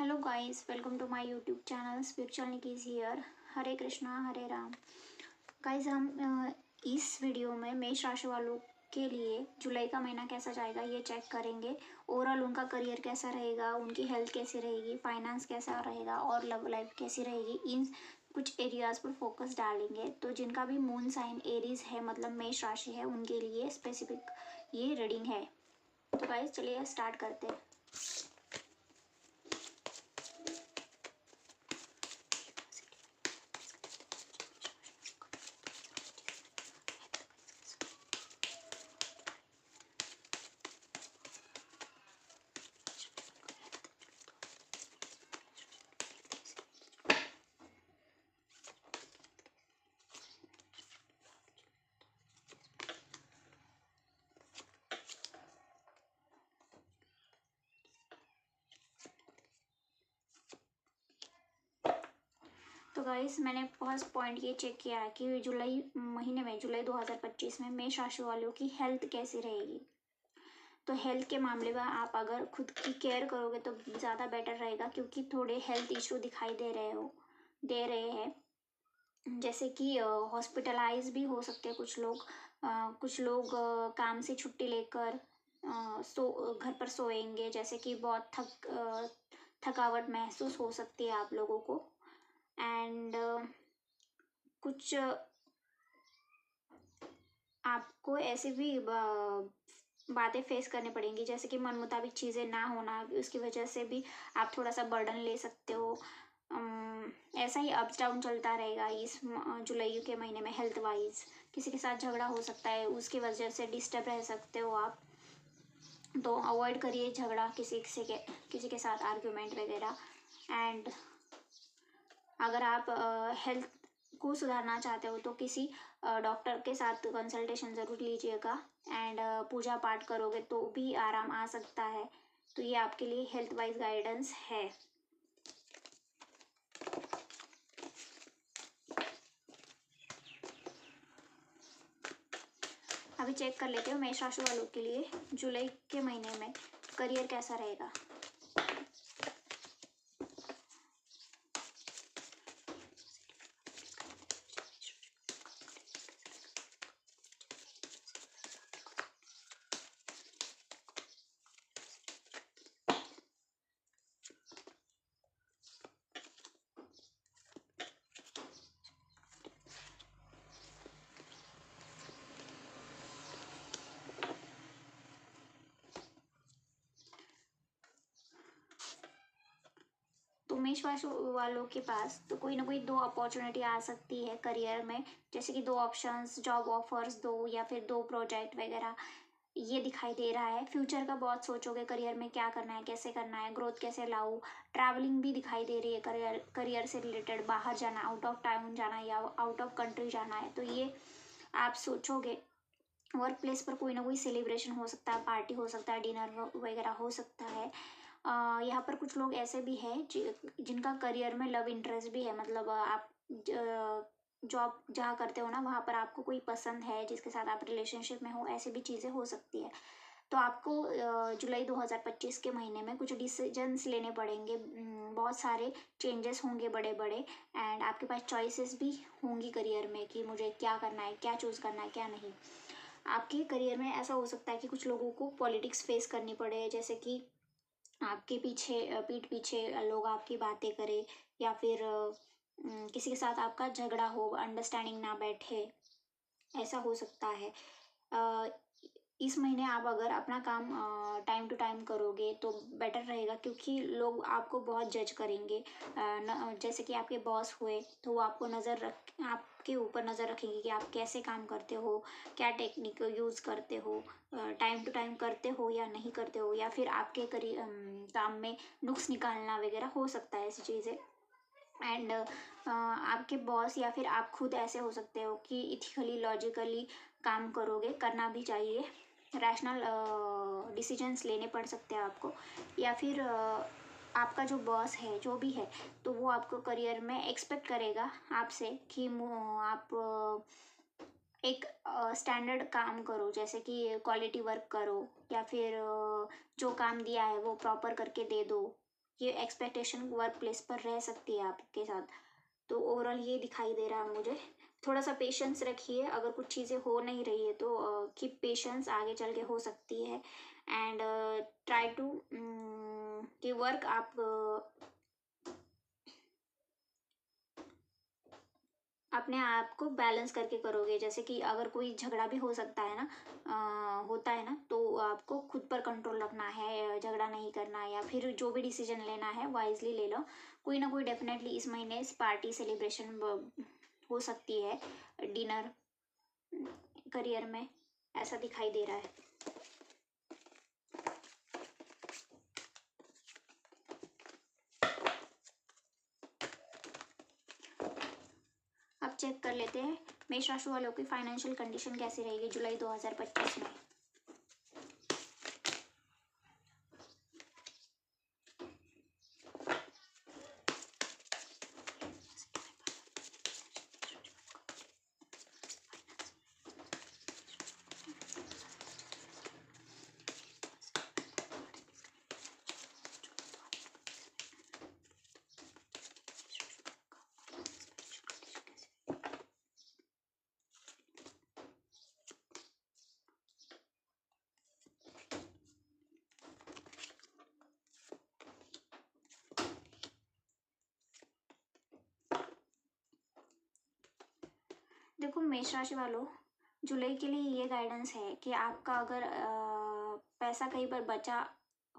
Hello guys, welcome to my YouTube channel spiritual Nikki's here. Hare Krishna Hare Ram. Guys, हम इस video में मेष राशि वालों के लिए जुलाई का महीना कैसा जाएगा ये चेक करेंगे। ओवरऑल उनका करियर कैसा रहेगा, उनकी हेल्थ कैसी रहेगी, फाइनेंस कैसा रहेगा और लव लाइफ कैसी रहेगी, इन कुछ एरियाज पर फोकस डालेंगे। तो जिनका भी मून साइन एरीज है, मतलब मेष राशि है, उनके लिए स्पेसिफिक ये रीडिंग है। तो गाइस चलिए स्टार्ट करते हैं। तो गाइस, मैंने फर्स्ट पॉइंट ये चेक किया है कि जुलाई महीने में, जुलाई 2025 में मेष राशि वालों की हेल्थ कैसी रहेगी। तो हेल्थ के मामले में आप अगर खुद की केयर करोगे तो ज़्यादा बेटर रहेगा, क्योंकि थोड़े हेल्थ इशू दिखाई दे रहे हैं। जैसे कि हॉस्पिटलाइज भी हो सकते हैं कुछ लोग काम से छुट्टी लेकर घर पर सोएंगे, जैसे कि बहुत थकावट महसूस हो सकती है आप लोगों को। एंड कुछ आपको ऐसे भी बातें फेस करनी पड़ेंगी, जैसे कि मन मुताबिक चीज़ें ना होना, उसकी वजह से भी आप थोड़ा सा बर्डन ले सकते हो। ऐसा ही अप्स डाउन चलता रहेगा इस जुलाई के महीने में। हेल्थ वाइज किसी के साथ झगड़ा हो सकता है, उसकी वजह से डिस्टर्ब रह सकते हो आप। तो अवॉइड करिए झगड़ा किसी के साथ आर्ग्यूमेंट वगैरह। एंड अगर आप हेल्थ को सुधारना चाहते हो तो किसी डॉक्टर के साथ कंसल्टेशन ज़रूर लीजिएगा। एंड पूजा पाठ करोगे तो भी आराम आ सकता है। तो ये आपके लिए हेल्थ वाइज गाइडेंस है। अभी चेक कर लेते हो मेष राशि वालों के लिए जुलाई के महीने में करियर कैसा रहेगा। तो मेष राशि वालों के पास तो कोई ना कोई दो अपॉर्चुनिटी आ सकती है करियर में, जैसे कि दो ऑप्शंस, जॉब ऑफर्स दो, या फिर दो प्रोजेक्ट वगैरह ये दिखाई दे रहा है। फ्यूचर का बहुत सोचोगे, करियर में क्या करना है, कैसे करना है, ग्रोथ कैसे लाऊं। ट्रैवलिंग भी दिखाई दे रही है, करियर से रिलेटेड बाहर जाना, आउट ऑफ टाउन जाना या आउट ऑफ कंट्री जाना है, तो ये आप सोचोगे। वर्क प्लेस पर कोई ना कोई सेलिब्रेशन हो सकता है, पार्टी हो सकता है, डिनर वगैरह हो सकता है। यहाँ पर कुछ लोग ऐसे भी हैं जिनका करियर में लव इंटरेस्ट भी है, मतलब आप जॉब जहाँ करते हो ना, वहाँ पर आपको कोई पसंद है जिसके साथ आप रिलेशनशिप में हो, ऐसी भी चीज़ें हो सकती है। तो आपको जुलाई 2025 के महीने में कुछ डिसीजंस लेने पड़ेंगे। बहुत सारे चेंजेस होंगे बड़े बड़े। एंड आपके पास चॉइसेस भी होंगी करियर में कि मुझे क्या करना है, क्या चूज़ करना है, क्या नहीं। आपके करियर में ऐसा हो सकता है कि कुछ लोगों को पॉलिटिक्स फेस करनी पड़े, जैसे कि आपके पीठ पीछे लोग आपकी बातें करें, या फिर किसी के साथ आपका झगड़ा हो, अंडरस्टैंडिंग ना बैठे, ऐसा हो सकता है। अ, इस महीने आप अगर अपना काम टाइम टू टाइम करोगे तो बेटर रहेगा, क्योंकि लोग आपको बहुत जज करेंगे। जैसे कि आपके बॉस हुए तो वो आपके ऊपर नज़र रखेंगे कि आप कैसे काम करते हो, क्या टेक्निक यूज़ करते हो, टाइम टू टाइम करते हो या नहीं करते हो, या फिर आपके काम में नुक्स निकालना वगैरह हो सकता है, ऐसी चीज़ें। एंड आपके बॉस या फिर आप खुद ऐसे हो सकते हो कि इथिकली लॉजिकली काम करोगे, करना भी चाहिए। रैशनल डिसीजंस लेने पड़ सकते हैं आपको। या फिर आपका जो बॉस है, जो भी है, तो वो आपको करियर में एक्सपेक्ट करेगा आपसे कि आप एक स्टैंडर्ड काम करो, जैसे कि क्वालिटी वर्क करो, या फिर जो काम दिया है वो प्रॉपर करके दे दो। ये एक्सपेक्टेशन वर्क प्लेस पर रह सकती है आपके साथ। तो ओवरऑल ये दिखाई दे रहा है मुझे। थोड़ा सा पेशेंस रखिए, अगर कुछ चीज़ें हो नहीं रही है तो कीप पेशेंस, आगे चल के हो सकती है। एंड ट्राई टू कि वर्क आप अपने आप को बैलेंस करके करोगे। जैसे कि अगर कोई झगड़ा भी हो सकता है ना, होता है ना, तो आपको खुद पर कंट्रोल रखना है, झगड़ा नहीं करना, या फिर जो भी डिसीजन लेना है वाइजली ले लो। कोई ना कोई डेफिनेटली इस महीने इस पार्टी सेलिब्रेशन हो सकती है, डिनर, करियर में ऐसा दिखाई दे रहा है। अब चेक कर लेते हैं मेष राशि वालों की फाइनेंशियल कंडीशन कैसी रहेगी जुलाई 2025 में। देखो मेष राशि वालों, जुलाई के लिए ये गाइडेंस है कि आपका अगर पैसा कहीं पर बचा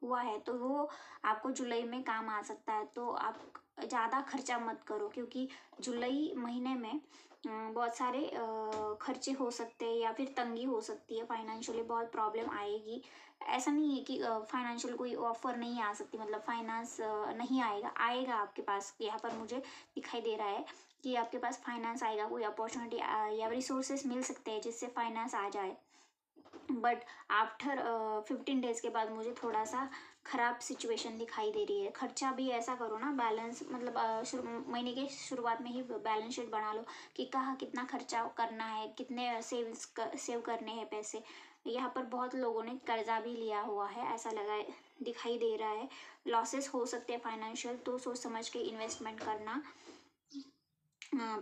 हुआ है तो वो आपको जुलाई में काम आ सकता है। तो आप ज़्यादा खर्चा मत करो, क्योंकि जुलाई महीने में बहुत सारे खर्चे हो सकते हैं या फिर तंगी हो सकती है, फाइनेंशियली बहुत प्रॉब्लम आएगी। ऐसा नहीं है कि फाइनेंशियल कोई ऑफर नहीं आ सकती, मतलब फाइनेंस नहीं आएगा, आएगा आपके पास। यहाँ पर मुझे दिखाई दे रहा है कि आपके पास फाइनेंस आएगा, कोई अपॉर्चुनिटी या रिसोर्सेस मिल सकते हैं जिससे फाइनेंस आ जाए। बट आफ्टर 15 डेज के बाद मुझे थोड़ा सा खराब सिचुएशन दिखाई दे रही है। खर्चा भी ऐसा करो ना बैलेंस, मतलब महीने के शुरुआत में ही बैलेंस शीट बना लो कि कहाँ कितना खर्चा करना है, कितने सेव करने हैं पैसे। यहाँ पर बहुत लोगों ने कर्जा भी लिया हुआ है, ऐसा दिखाई दे रहा है। लॉसेस हो सकते हैं फाइनेंशियल, तो सोच समझ के इन्वेस्टमेंट करना।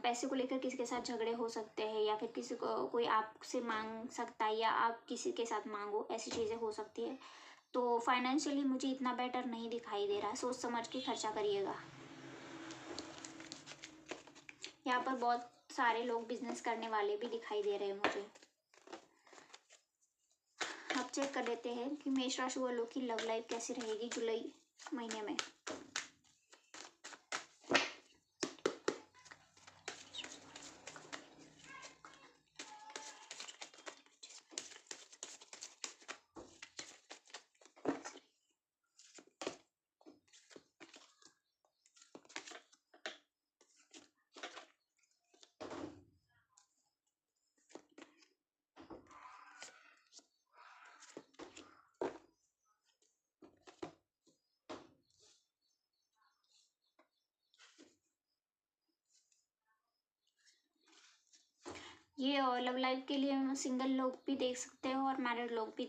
पैसे को लेकर किसी के साथ झगड़े हो सकते हैं, या फिर किसी को कोई आपसे मांग सकता है, या आप किसी के साथ मांगो, ऐसी चीज़ें हो सकती है। तो फाइनेंशियली मुझे इतना बेटर नहीं दिखाई दे रहा है, सोच समझ के खर्चा करिएगा। यहाँ पर बहुत सारे लोग बिजनेस करने वाले भी दिखाई दे रहे हैं मुझे। अब चेक कर लेते हैं कि मेष राशि वालों की लव लाइफ कैसी रहेगी जुलाई महीने में। ये लव लाइफ के लिए सिंगल लोग भी देख सकते हैं और मैरिड लोग भी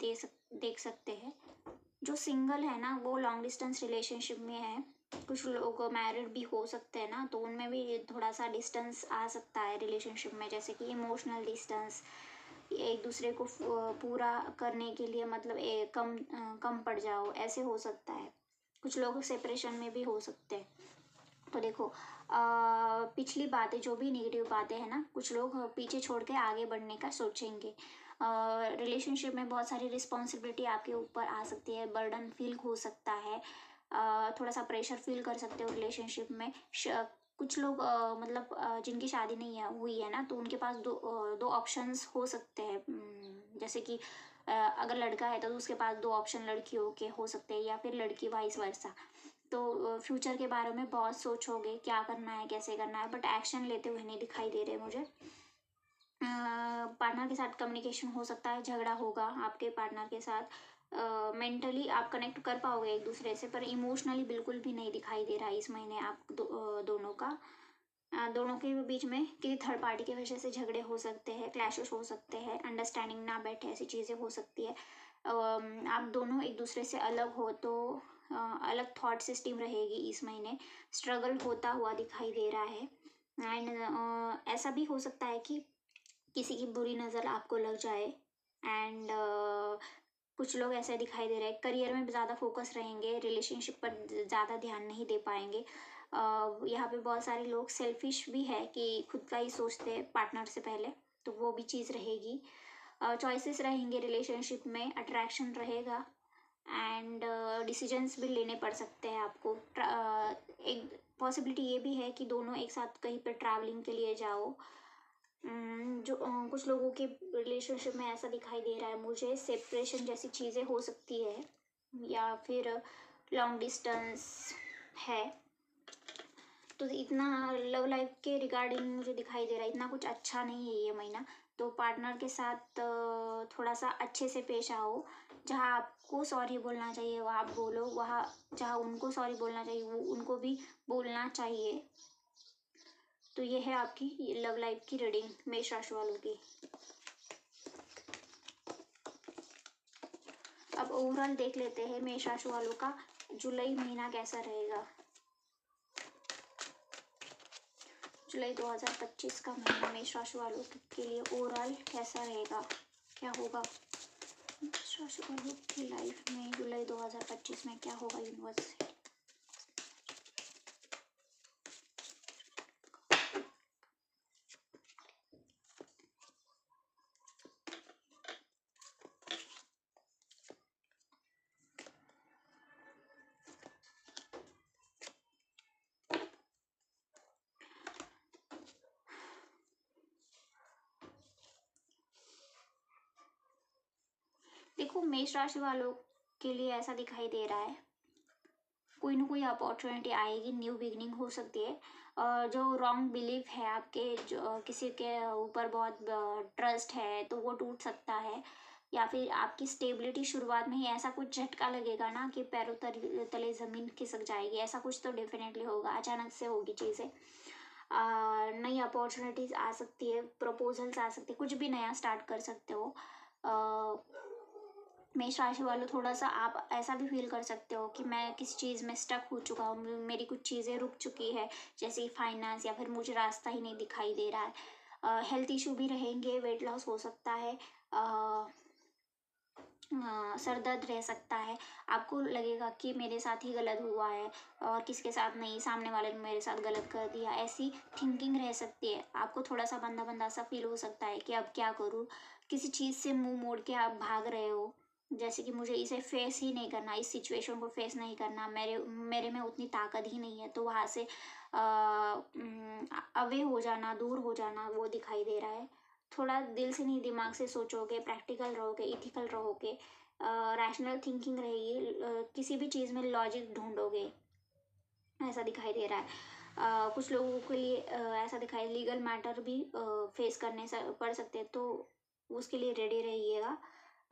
देख सकते हैं। जो सिंगल है ना वो लॉन्ग डिस्टेंस रिलेशनशिप में है। कुछ लोग मैरिड भी हो सकते हैं ना, तो उनमें भी थोड़ा सा डिस्टेंस आ सकता है रिलेशनशिप में, जैसे कि इमोशनल डिस्टेंस, एक दूसरे को पूरा करने के लिए मतलब कम पड़ जाओ, ऐसे हो सकता है। कुछ लोग सेपरेशन में भी हो सकते हैं। तो देखो पिछली बातें, जो भी नेगेटिव बातें हैं ना, कुछ लोग पीछे छोड़ के आगे बढ़ने का सोचेंगे। रिलेशनशिप में बहुत सारी रिस्पॉन्सिबिलिटी आपके ऊपर आ सकती है, बर्डन फील हो सकता है, थोड़ा सा प्रेशर फील कर सकते हो रिलेशनशिप में। कुछ लोग मतलब जिनकी शादी नहीं है हुई है ना, तो उनके पास दो ऑप्शंस हो सकते हैं। जैसे कि अगर लड़का है तो उसके पास दो ऑप्शन लड़कियों के हो सकते हैं, या फिर लड़की वाइस वर्सा। तो फ्यूचर के बारे में बहुत सोचोगे, क्या करना है कैसे करना है, बट एक्शन लेते हुए नहीं दिखाई दे रहे मुझे। पार्टनर के साथ कम्युनिकेशन हो सकता है, झगड़ा होगा आपके पार्टनर के साथ। मेंटली आप कनेक्ट कर पाओगे एक दूसरे से, पर इमोशनली बिल्कुल भी नहीं दिखाई दे रहा है इस महीने आप दोनों का। दोनों के बीच में किसी थर्ड पार्टी की वजह से झगड़े हो सकते हैं, क्लैशेस हो सकते हैं, अंडरस्टैंडिंग ना बैठे, ऐसी चीज़ें हो सकती है। आप दोनों एक दूसरे से अलग हो तो अलग थॉट सिस्टम रहेगी इस महीने, स्ट्रगल होता हुआ दिखाई दे रहा है। एंड ऐसा भी हो सकता है कि किसी की बुरी नज़र आपको लग जाए। एंड कुछ लोग ऐसे दिखाई दे रहे हैं करियर में ज़्यादा फोकस रहेंगे, रिलेशनशिप पर ज़्यादा ध्यान नहीं दे पाएंगे। यहाँ पे बहुत सारे लोग सेल्फिश भी है कि खुद का ही सोचते हैं पार्टनर से पहले, तो वो भी चीज़ रहेगी। चॉइसेस रहेंगे रिलेशनशिप में, अट्रैक्शन रहेगा। एंड डिसीजंस भी लेने पड़ सकते हैं आपको। एक पॉसिबिलिटी ये भी है कि दोनों एक साथ कहीं पर ट्रैवलिंग के लिए जाओ। जो कुछ लोगों के रिलेशनशिप में ऐसा दिखाई दे रहा है मुझे, सेपरेशन जैसी चीज़ें हो सकती है, या फिर लॉन्ग डिस्टेंस है। तो इतना लव लाइफ के रिगार्डिंग मुझे दिखाई दे रहा है, इतना कुछ अच्छा नहीं है ये महीना। तो पार्टनर के साथ थोड़ा सा अच्छे से पेश आओ। जहाँ आपको सॉरी बोलना चाहिए वहाँ आप बोलो, वहाँ जहाँ उनको सॉरी बोलना चाहिए वो उनको भी बोलना चाहिए। तो ये है आपकी लव लाइफ की रीडिंग मेष राशि वालों की। अब ओवरऑल देख लेते हैं मेष राशि वालों का जुलाई महीना कैसा रहेगा। जुलाई 2025 का महीना मेष राशि वालों के लिए ओवरऑल कैसा रहेगा, क्या होगा मेष राशि वालों की लाइफ में जुलाई 2025 में, क्या होगा यूनिवर्स से। देखो मेष राशि वालों के लिए ऐसा दिखाई दे रहा है कोई ना कोई अपॉर्चुनिटी आएगी, न्यू बिगनिंग हो सकती है। जो रॉन्ग बिलीफ है आपके, जो किसी के ऊपर बहुत ट्रस्ट है तो वो टूट सकता है। या फिर आपकी स्टेबिलिटी शुरुआत में ही ऐसा कुछ झटका लगेगा ना कि पैरों तले ज़मीन खिसक जाएगी, ऐसा कुछ तो डेफिनेटली होगा, अचानक से होगी चीज़ें। नई अपॉर्चुनिटीज़ आ सकती है, प्रपोजल्स आ सकते हैं, कुछ भी नया स्टार्ट कर सकते हो। मेष राशि वालों थोड़ा सा आप ऐसा भी फील कर सकते हो कि मैं किसी चीज़ में स्टक हो चुका हूँ, मेरी कुछ चीज़ें रुक चुकी है, जैसे फाइनेंस, या फिर मुझे रास्ता ही नहीं दिखाई दे रहा है। हेल्थ इशू भी रहेंगे, वेट लॉस हो सकता है, सर दर्द रह सकता है। आपको लगेगा कि मेरे साथ ही गलत हुआ है और किसके साथ नहीं, सामने वाले ने मेरे साथ गलत कर दिया, ऐसी थिंकिंग रह सकती है। आपको थोड़ा सा बंदा बंदा सा फील हो सकता है कि अब क्या करूँ, किसी चीज़ से मुंह मोड़ के आप भाग रहे हो, जैसे कि मुझे इसे फेस ही नहीं करना, इस सिचुएशन को फेस नहीं करना, मेरे में उतनी ताकत ही नहीं है। तो वहाँ से अवे हो जाना, दूर हो जाना, वो दिखाई दे रहा है। थोड़ा दिल से नहीं दिमाग से सोचोगे, प्रैक्टिकल रहोगे, इथिकल रहोगे, रैशनल थिंकिंग रहेगी, किसी भी चीज़ में लॉजिक ढूंढोगे, ऐसा दिखाई दे रहा है। कुछ लोगों के लिए ऐसा दिखाई, लीगल मैटर भी फेस करने पड़ सकते हैं, तो उसके लिए रेडी रहिएगा।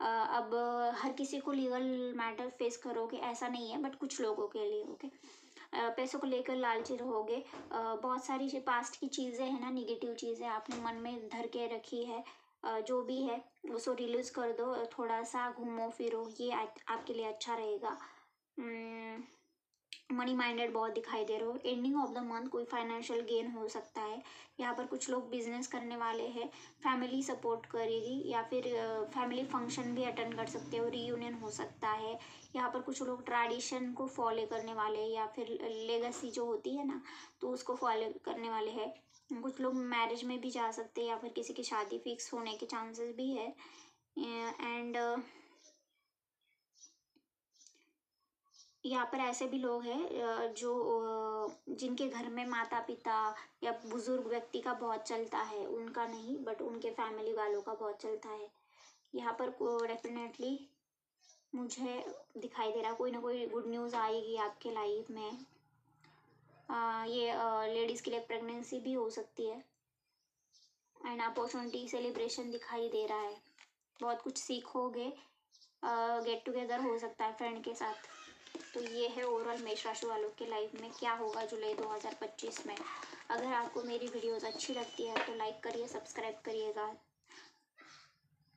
अब हर किसी को लीगल मैटर फेस करोगे ऐसा नहीं है, बट कुछ लोगों के लिए ओके। पैसों को लेकर लालची रहोगे। बहुत सारी पास्ट की चीज़ें हैं ना, निगेटिव चीज़ें आपने मन में धर के रखी है, जो भी है उसको रिलीज कर दो, थोड़ा सा घूमो फिरो, ये आपके लिए अच्छा रहेगा। मनी माइंडेड बहुत दिखाई दे रहे हो। एंडिंग ऑफ द मंथ कोई फाइनेंशियल गेन हो सकता है। यहाँ पर कुछ लोग बिजनेस करने वाले हैं, फैमिली सपोर्ट करेगी, या फिर फैमिली फंक्शन भी अटेंड कर सकते हो, रीयूनियन हो सकता है। यहाँ पर कुछ लोग ट्रेडिशन को फॉलो करने वाले हैं, या फिर लेगेसी जो होती है ना, तो उसको फॉलो करने वाले हैं। कुछ लोग मैरिज में भी जा सकते हैं, या फिर किसी की शादी फिक्स होने के चांसेस भी है। एंड यहाँ पर ऐसे भी लोग हैं जो जिनके घर में माता पिता या बुजुर्ग व्यक्ति का बहुत चलता है, उनका नहीं बट उनके फैमिली वालों का बहुत चलता है। यहाँ पर डेफिनेटली मुझे दिखाई दे रहा कोई ना कोई गुड न्यूज़ आएगी आपके लाइफ में। ये लेडीज़ के लिए प्रेगनेंसी भी हो सकती है। एंड अपॉर्चुनिटी सेलिब्रेशन दिखाई दे रहा है, बहुत कुछ सीखोगे, गेट टुगेदर हो सकता है फ्रेंड के साथ। तो ये है ओवरऑल मेष राशि वालों के लाइफ में क्या होगा जुलाई 2025 में। अगर आपको मेरी वीडियोस अच्छी लगती है तो लाइक करिए, सब्सक्राइब करिएगा।